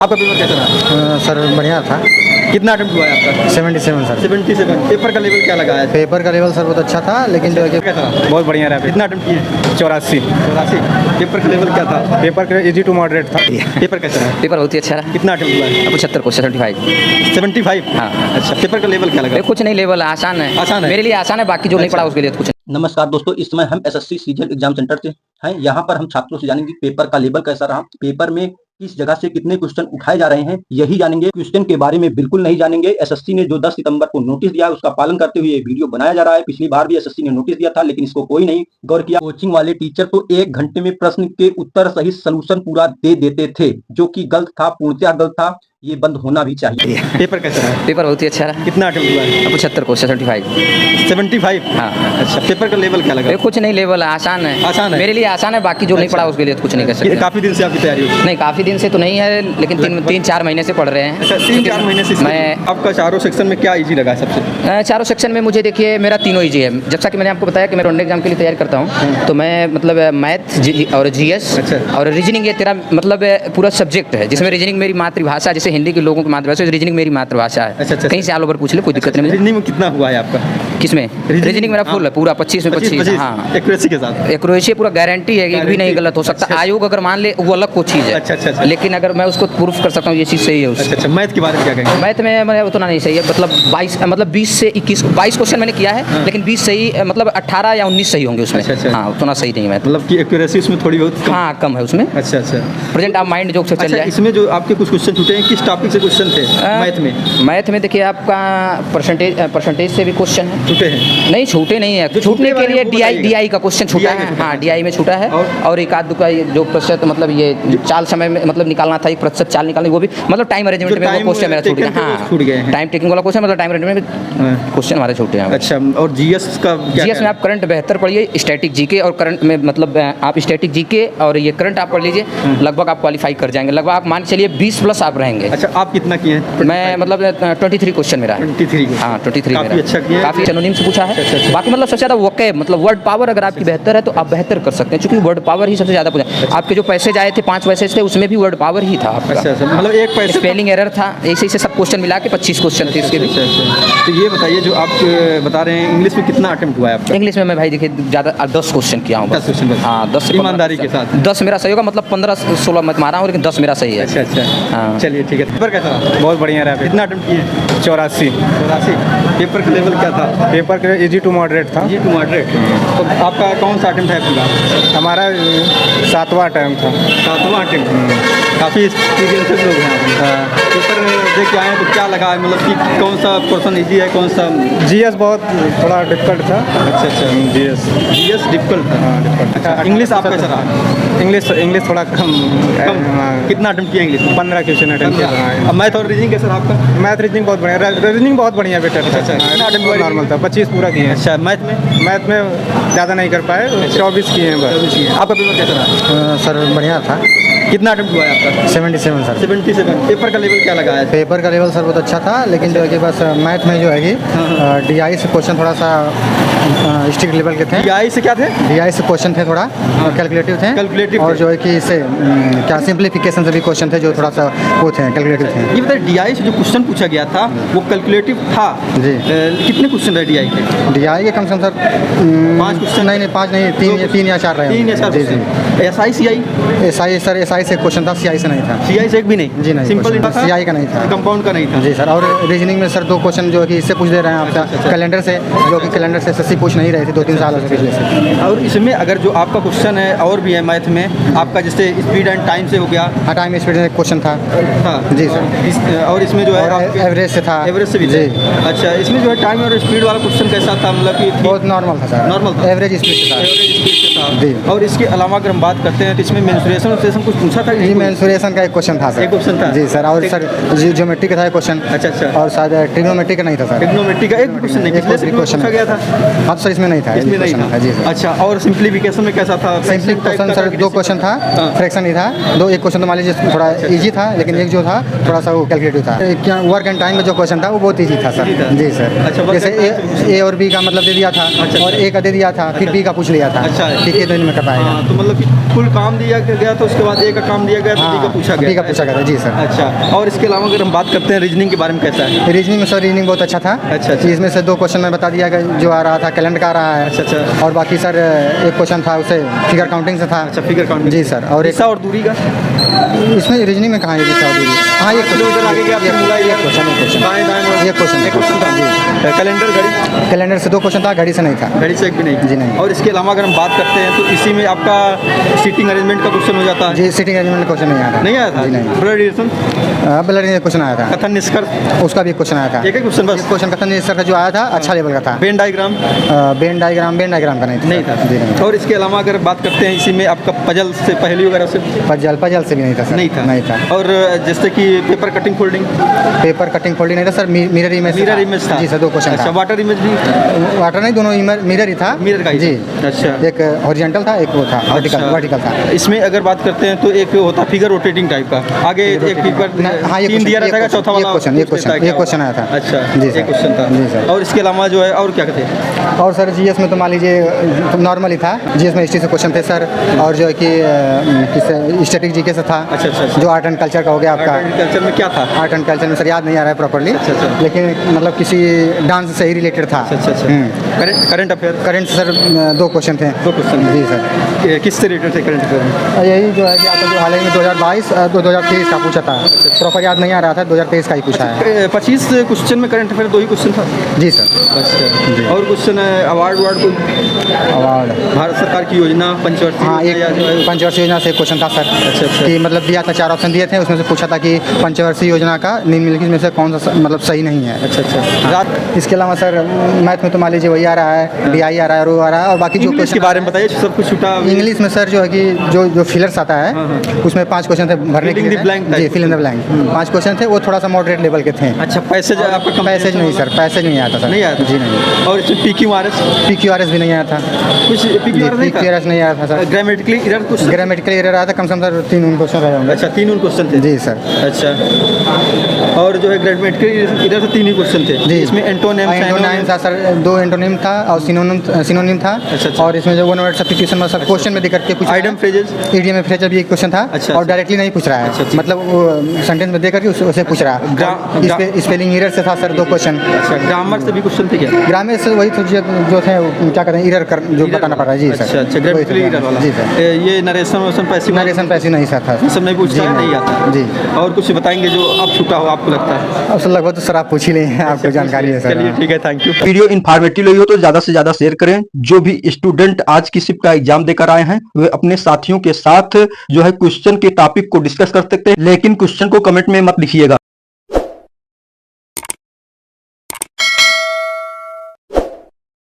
आपका पेपर कैसा रहा? सर बढ़िया था। कितना अटेम्प्ट हुआ है आपका? 77 सर। 77। पेपर का लेवल क्या लगा है? पेपर का लेवल सर बहुत अच्छा था, लेकिन जो है कि कैसा रहा? बहुत बढ़िया रहा। कितना अटेम्प्ट किए? 84। 84। पेपर का लेवल क्या था? पेपर का इजी टू मॉडरेट था। पेपर कैसा रहा? पेपर बहुत ही अच्छा रहा। कितना अटेम्प्ट हुआ है? 75 क्वेश्चन 75। 75। हाँ। अच्छा, पेपर का लेवल क्या लगा? कुछ नहीं, लेवल आसान है। आसान है? मेरे लिए आसान है, बाकी जो नहीं पढ़ा उसके लिए तो कुछ नहीं। नमस्कार दोस्तों, इस समय हम एसएससी सीजीएल एग्जाम सेंटर से हैं। यहाँ पर हम छात्रों से जानेंगे पेपर का लेवल कैसा रहा, पेपर में किस जगह से कितने क्वेश्चन उठाए जा रहे हैं, यही जानेंगे। क्वेश्चन के बारे में बिल्कुल नहीं जानेंगे। एसएससी ने जो 10 सितंबर को नोटिस दिया है उसका पालन करते हुए ये वीडियो बनाया जा रहा है। पिछली बार भी एसएससी ने नोटिस दिया था, लेकिन इसको कोई नहीं गौर किया। कोचिंग वाले टीचर तो 1 घंटे में प्रश्न के उत्तर सहित सोल्यूशन पूरा दे देते थे, जो कि गलत था, पूर्णतः गलत था। ये बंद होना भी चाहिए। पेपर कैसा रहा? पेपर बहुत ही अच्छा रहा। कितना अटेम्प्ट हुआ है? 75 क्वेश्चन 75। 75। हाँ। अच्छा, पेपर का लेवल क्या लगा? कुछ नहीं, लेवल आसान है। आसान है? मेरे लिए आसान है, बाकी जो नहीं पढ़ा उसके लिए तो कुछ नहीं कर सकते। काफी दिन से आपकी तैयारी हो? नहीं, काफी दिन से तो नहीं है, लेकिन 3-4 महीने से पढ़ रहे हैं। अच्छा, 3-4 महीने से मैं आपका चारों सेक्शन में क्या इजी लगा सबसे? चारों सेक्शन में मुझे देखिए मेरा तीनों ईजी है। जैसा कि मैंने आपको बताया कि मैं रोड एग्जाम के लिए तैयारी करता हूँ, तो मैं मतलब मैथ और जीएस और रीजनिंग, ये तेरा मतलब पूरा सब्जेक्ट है, जिसमें रीजनिंग मेरी मातृभाषा, जैसे हिंदी के लोगों की मातृभाषा, रीजनिंग मेरी मातृभाषा है। अच्छा। कहीं से ऑल ओवर पूछ ले, कोई दिक्कत नहीं। रीजनिंग में कितना हुआ है आपका? किसमें? रीजनिंग मेरा फुल है, पूरा 25 में 25। हाँ, एक्यूरेसी के साथ। एक्यूरेसी पूरा गारंटी है, एक भी नहीं गलत हो सकता। आयोग अगर मान ले वो अलग कोई चीज़ है। अच्छा। लेकिन अगर मैं उसको प्रूफ कर सकता हूँ ये चीज़ सही है उससे। अच्छा, मैथ के बारे में क्या कहेंगे? मैथ में मैं उतना नहीं सही है, मतलब 20 से 22 क्वेश्चन मैंने किया है, लेकिन 20 सही, मतलब 18 या 19 सही होंगे उसमें। अच्छा। हाँ, उतना सही नहीं है मैथ। मतलब कि एक्यूरेसी उसमें थोड़ी बहुत हाँ, कम है उसमें। अच्छा। प्रेजेंट आप माइंड जोक से चल जाए। इसमें जो आपके कुछ क्वेश्चन छूटे हैं, किस टॉपिक से क्वेश्चन थे मैथ में? मैथ में देखिए आपका परसेंटेज से भी क्वेश्चन है। छूटे हैं? नहीं, छूटे नहीं है। छूटने के लिए डीआई का क्वेश्चन छूटा है। हाँ, डीआई में छूटा है। और एक आध का जो प्रतिशत, मतलब ये चाल समय में मतलब निकालना था, 1% चाल निकालनी, वो भी मतलब टाइम अरेंजमेंट में वो क्वेश्चन मेरा छूट गया। हाँ, छूट गए हैं। टाइम टेकिंग वाला क्वेश्चन, मतलब टाइम अरेंजमेंट में क्वेश्चन हमारे छूटे हैं। अच्छा, और जीएस का क्या? जीएस में आप करंट बेहतर पढ़िए, स्टैटिक जीके और करंट में, मतलब आप स्टैटिक जीके और ये करंट आप पढ़ लीजिए, लगभग आप क्वालिफाई कर जाएंगे। लगभग आप मान चलिए 20+ आप रहेंगे। अच्छा, आप कितना किए हैं? मैं मतलब 23 क्वेश्चन मेरा है। 23। हाँ, 23 काफी अच्छा किया। काफी सिनोनिम से पूछा है। अच्छा। बाकी मतलब सबसे ज़्यादा वोकैब, मतलब वर्ड पावर अगर आपकी बेहतर है तो आप बेहतर कर सकते हैं, क्योंकि वर्ड पावर ही सबसे ज़्यादा पूछा। आपके जो पैसेज आए थे 5 पैसेज थे, उसमें भी वर्ड पावर ही था आपका। अच्छा, मतलब एक पैसे स्पेलिंग एरर था, ऐसे से सब क्वेश्चन मिला के 25 क्वेश्चन थे इसके भी। अच्छा। तो ये बताइए, जो आप बता रहे हैं, इंग्लिश में कितना अटेम्प्ट हुआ है आपका? इंग्लिश में मैं भाई देखिए ज़्यादा 10 क्वेश्चन किया हूँ। 10 क्वेश्चन? हाँ, 10 ईमानदारी के साथ। 10 मेरा सही होगा, मतलब 15-16 मत मारा हूँ, लेकिन 10 मेरा सही है। अच्छा। हाँ। चलिए, ठीक है। पेपर कैसा रहा? बहुत बढ़िया रहा। कितना अटेम्प्ट किए? 84। 84। पेपर का लेवल क्या था? पेपर का इजी टू मॉडरेट था। ये टू मॉडरेट। तो आपका कौन सा अटेम्प्ट है पूरा? हमारा 7वां टाइम था। 7वां अटेम्प्ट। काफ़ी एक्सपीरियंसेड लोग हैं आप। पेपर दे के आए हैं, तो क्या लगा है, मतलब कि कौन सा पोर्सन ईजी है, कौन सा? जीएस बहुत थोड़ा डिफिकल्ट था। अच्छा। जीएस डिफिकल्ट था। हाँ, डिफिकल्ट। अच्छा, इंग्लिश आपका कैसा रहा? इंग्लिश थोड़ा कम। कितना अटेम्प्ट किया इंग्लिश में? 15 क्वेश्चन अटेम्प्ट किया। अब मैथ और रीजनिंग कैसा रहा आपका? मैथ रीजनिंग बहुत बढ़िया। रीजनिंग बहुत बढ़िया बेटर था। अच्छा। कितना अटेम्प्ट हुआ? नॉर्मल था, 25 पूरा किए हैं। अच्छा, मैथ में ज़्यादा नहीं कर पाए, 24 किए हैं बस। आपका पेपर कैसा रहा? सर बढ़िया था। कितना अटेम्प्ट हुआ है आपका? 77 सर। 77। पेपर का लेवल क्या लगा है? पेपर का लेवल सर बहुत अच्छा था, लेकिन जो है कि बस मैथ में जो है कि डीआई से क्वेश्चन थोड़ा सा स्ट्रिक्ट लेवल के थे। डीआई से क्या थे? डीआई से क्वेश्चन थे थोड़ा कैलकुलेटिव थे। कैलकुलेटिव और थे। जो है कि इससे क्या सिंप्लीफिकेशन से भी क्वेश्चन थे, जो थोड़ा सा वो थे कैलकुलेटिव थे। ये बताइए, डीआई से जो क्वेश्चन पूछा गया था वो कैलकुलेटिव था जी। कितने क्वेश्चन रहे डीआई के? डीआई के कम से कम सर 5 क्वेश्चन? नहीं 5 नहीं, 3 या 4 रहे। 3 या 4? जी। SI CI? एसआई से क्वेश्चन था, सीआई से नहीं था। सीआई से एक भी नहीं? जी नहीं, सिंपल था? सीआई का नहीं था, कंपाउंड का नहीं था? जी सर। और रीजनिंग में सर 2 क्वेश्चन जो है कि इससे पूछ दे रहे हैं आपका कैलेंडर से, जो कि कैलेंडर से एसएससी पूछ नहीं रहे थे 2-3 साल से पिछले से। और इसमें अगर जो आपका क्वेश्चन है और भी है मैथ में, आपका जैसे स्पीड एंड टाइम से हो गया? हाँ, टाइम स्पीड में क्वेश्चन था जी सर। और इसमें जो है एवरेज से था। एवरेज से भी जी। अच्छा, इसमें जो है टाइम और स्पीड वाला क्वेश्चन कैसा था, मतलब कि बहुत नॉर्मल था सर। नॉर्मल था? एवरेज स्पीड से था। एवरेज स्पीड से था जी। और इसके अलावा अगर हम बात करते हैं तो इसमें मेंसुरेशन कुछ पूछा था? जी, मेंसुरेशन का एक क्वेश्चन था सर। एक क्वेश्चन था? जी सर। और सर ज्योमेट्री का था एक क्वेश्चन। अच्छा। और शायद ट्रिग्नोमेट्री का नहीं था सर। ट्रिग्नोमेट्री का एक क्वेश्चन नहीं, पिछले से पूछा गया था? हाँ सर, इसमें नहीं था। इसमें नहीं था जी सर। अच्छा, और सिंप्लीफिकेशन में कैसा था? सिंप्लीफिकेशन सर 2 क्वेश्चन था, फ्रैक्शन ही था। एक क्वेश्चन तो मान लीजिए थोड़ा इजी था, लेकिन एक जो था थोड़ा सा वो कैलकुलेटिव था। वर्क एंड टाइम में जो क्वेश्चन था वो बहुत इजी था सर। जी सर। अच्छा, जैसे ए और बी का मतलब दे दिया था, और ए का दे दिया था, फिर बी का पूछ लिया था। अच्छा। ठीक एक ही दिन में कर पाएगा। हाँ, तो मतलब कि फुल काम दिया गया था, उसके बाद ए का काम दिया गया तो बी का पूछा बी का गया। पूछा गया था, जी सर। अच्छा, और इसके अलावा अगर हम बात करते हैं रीजनिंग के बारे में कैसा है? रीजनिंग में सर रीजनिंग बहुत अच्छा था। अच्छा। इसमें से 2 क्वेश्चन मैं बता दिया गया जो आ रहा था, कैलेंडर का आ रहा है। अच्छा। और बाकी सर एक क्वेश्चन था उसे फिगर काउंटिंग से था। अच्छा, फिगर काउंटिंग। जी सर। और एक दिशा और दूरी का इसमें रीजनिंग में कहाँ है दिशा और दूरी? हाँ, एक किलोमीटर आगे गया आपसे मिला एक क्वेश्चन दाएं दाएं एक क्वेश्चन था। कैलेंडर घड़ी, कैलेंडर से 2 क्वेश्चन था, घड़ी से नहीं था। घड़ी से एक भी नहीं। जी नहीं। और इसके अलावा अगर हम बात करते हैं तो इसी में आपका सीटिंग अरेंजमेंट का क्वेश्चन हो जाता है। जी, सिटिंग अरेंजमेंट क्वेश्चन नहीं आया था। नहीं आया था? जी नहीं। ब्लड रिलेशन, ब्लड क्वेश्चन आया था, कथन निष्कर्ष, उसका भी क्वेश्चन आया था। एक ही क्वेश्चन बस। क्वेश्चन कथन सर का जो आया था अच्छा लेवल का था। वेन डायग्राम बेन डायग्राम का नहीं था। जी नहीं। और इसके अलावा अगर बात करते हैं इसी में आपका पजल से पहली वगैरह से पजल से भी नहीं था सर। नहीं था। और जैसे कि paper cutting folding, paper cutting folding नहीं था सर। मिरर इमेज था। जी सर, 2 क्वेश्चन अच्छा, था। वाटर इमेज भी, वाटर नहीं, दोनों मिरर ही था। मिरर का ही जी। था। अच्छा। एक हॉरिजॉन्टल था, एक वो था वर्टिकल था। इसमें अगर बात करते हैं तो एक होता फिगर रोटेटिंग टाइप का, आगे एक पेपर हाँ, ये 3 दिया रहता है, चौथा वाला एक क्वेश्चन आया था। अच्छा, जी एक सर। क्वेश्चन था। जी सर। और इसके अलावा जो है और क्या कहते हैं? और सर जीएस में तो मान लीजिए नॉर्मल ही था। जीएस में हिस्ट्री से क्वेश्चन थे सर। और जो है कि स्टैटिक जीके से था। अच्छा। जो आर्ट एंड कल्चर का हो गया आपका। कल्चर में क्या था? आर्ट एंड कल्चर में सर याद नहीं आ रहा है प्रॉपर्ली। अच्छा। लेकिन मतलब किसी डांस से ही रिलेटेड था। अच्छा। Current affair, current sir 2 question थे। 2 क्वेश्चन। जी सर। किससे रिलेटेड थे करंट अफेयर में? यही जो है कि आपका जो हाल ही में 2023 का पूछा था। प्रॉपर याद नहीं आ रहा था, 2023 का ही पूछा है। 25 क्वेश्चन में करंट अफेयर 2 ही क्वेश्चन था। जी सर। अच्छा। और क्वेश्चन अवार्ड कोई अवार्ड भारत सरकार की योजना पंचवर्षीय? हाँ, एक पंचवर्षीय योजना से एक क्वेश्चन था सर। अच्छा। कि मतलब दिया था, 4 ऑप्शन दिए थे, उसमें से पूछा था कि पंचवर्षीय योजना का निम्नलिखित में से कौन सा मतलब सही नहीं है। अच्छा। इसके अलावा सर मैथ में तो मान लीजिए वही आ रहा है, DI आ रहा है, रो आ रहा है। और बाकी जो इंग्लिश के बारे में बताइए, सब कुछ छूटा। इंग्लिश में सर जो है कि जो फिलर्स आता है उसमें 5 क्वेश्चन थे भरने के लिए। जी, fill in the blank 5 question थे, वो थोड़ा सा मॉडरेट लेवल के थे। अच्छा, पैसेज आपका कम? पैसेज नहीं सर, पैसेज नहीं आता सर। नहीं आया था? जी नहीं। और इसमें PQRS भी नहीं आया था। कुछ PQRS नहीं आया था सर। ग्रामेटिकली एरर कुछ? ग्रामेटिकल एरर आया था, कम से कम सर 3 क्वेश्चन रहे होंगे। अच्छा, 3 क्वेश्चन थे। जी सर। अच्छा। और जो है ग्रामेटिकली इधर से 3 ही क्वेश्चन थे। जी। इसमें एंटोनिम था सर, 2 एंटोनिम था और सिनोनिम था। अच्छा। और इसमें जो 1 वर्ड सब्स्टिट्यूशन में सर क्वेश्चन में देकर के कुछ आइडम फ्रेजेस, इडियम फ्रेजर भी एक क्वेश्चन था। अच्छा। और डायरेक्टली नहीं पूछ रहा है। अच्छा। मतलब वो सेंटेंस में देकर के उसे पूछ रहा है। स्पेलिंग एरर से था सर 2 क्वेश्चन। अच्छा। ग्रामर से भी क्वेश्चन थे क्या? ग्रामर से वही तो जो थे क्या कहते हैं, एरर जो बताना पड़ रहा है। जी सर। अच्छा। ग्रामेटिकली एरर वाला। जी सर। ये नरेशन पैसिव नहीं सर था। सब नहीं पूछता है, नहीं आता। जी। और कुछ बताएंगे जो अब छूटा हो आपको लगता है? अब सर लगभग तो सर आप पूछ ही लें, आपको जानकारी है सर। चलिए ठीक है, थैंक यू। वीडियो इन्फॉर्मेटिव लगी हो तो ज्यादा से ज्यादा शेयर करें। जो भी स्टूडेंट आज की शिफ्ट का एग्जाम देकर आए हैं वे अपने साथियों के साथ जो है क्वेश्चन के टॉपिक को डिस्कस कर सकते हैं, लेकिन क्वेश्चन को कमेंट में मत लिखिएगा।